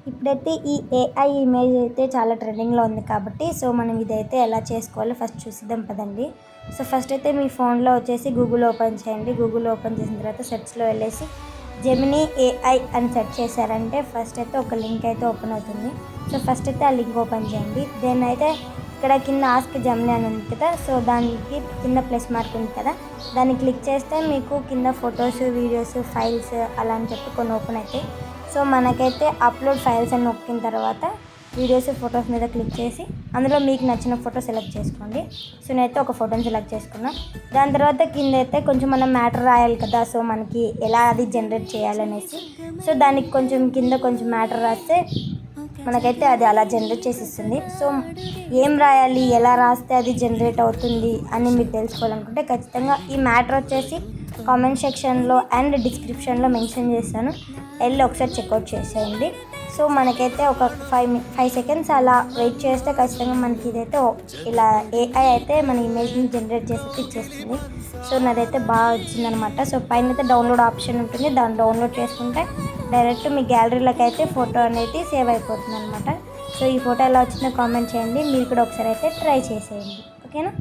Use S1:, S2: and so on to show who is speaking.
S1: ఇప్పుడైతే ఈ AI image అయితే చాలా ట్రెండింగ్లో ఉంది కాబట్టి సో మనం ఇదైతే ఎలా చేసుకోవాలో ఫస్ట్ చూసిద్దాం పదండి. సో ఫస్ట్ అయితే మీ ఫోన్లో వచ్చేసి గూగుల్ ఓపెన్ చేయండి. గూగుల్ ఓపెన్ చేసిన తర్వాత సెర్చ్లో వెళ్ళేసి జెమినీ ఏఐ అని సెర్చ్ చేశారంటే ఫస్ట్ అయితే ఒక లింక్ అయితే ఓపెన్ అవుతుంది. సో ఫస్ట్ అయితే ఆ లింక్ ఓపెన్ చేయండి. దెన్ అయితే ఇక్కడ కింద ఆస్క్ జెమినీ అని ఉంది కదా, సో దానికి కింద ప్లస్ మార్క్ ఉంది కదా, దాన్ని క్లిక్ చేస్తే మీకు కింద ఫొటోస్, వీడియోస్, ఫైల్స్ అలా అని చెప్పి కొన్ని ఓపెన్ అవుతాయి. సో మనకైతే అప్లోడ్ ఫైల్స్ అని నొక్కిన తర్వాత వీడియోస్, ఫొటోస్ మీద క్లిక్ చేసి అందులో మీకు నచ్చిన ఫోటో సెలెక్ట్ చేసుకోండి. సో నేనైతే ఒక ఫోటోని సెలెక్ట్ చేసుకున్నాను. దాని తర్వాత కింద అయితే కొంచెం మనం మ్యాటర్ రాయాలి కదా, సో మనకి ఎలా అది జనరేట్ చేయాలనేసి సో దానికి కొంచెం కింద కొంచెం మ్యాటర్ రాస్తే మనకైతే అది అలా జనరేట్ చేసి ఇస్తుంది. సో ఏం రాయాలి, ఎలా రాస్తే అది జనరేట్ అవుతుంది అని మీరు తెలుసుకోవాలనుకుంటే ఖచ్చితంగా ఈ మ్యాటర్ వచ్చేసి కామెంట్ సెక్షన్లో అండ్ డిస్క్రిప్షన్లో మెన్షన్ చేస్తాను, వెళ్ళి ఒకసారి చెక్అవుట్ చేసేయండి. సో మనకైతే ఒక 5 సెకండ్స్ అలా వెయిట్ చేస్తే ఖచ్చితంగా మనకి ఇదైతే ఇలా ఏఐ అయితే మన ఇమేజ్ని జనరేట్ చేసి ఇచ్చేస్తుంది. సో నాదైతే బాగా వచ్చిందనమాట. సో పైన అయితే డౌన్లోడ్ ఆప్షన్ ఉంటుంది, దాన్ని డౌన్లోడ్ చేసుకుంటే డైరెక్ట్ మీ గ్యాలరీలోకి అయితే ఫోటో అనేది సేవ్ అయిపోతుంది అనమాట. సో ఈ ఫోటో ఎలా వచ్చిందో కామెంట్ చేయండి, మీరు కూడా ఒకసారి అయితే ట్రై చేసేయండి. ఓకేనా.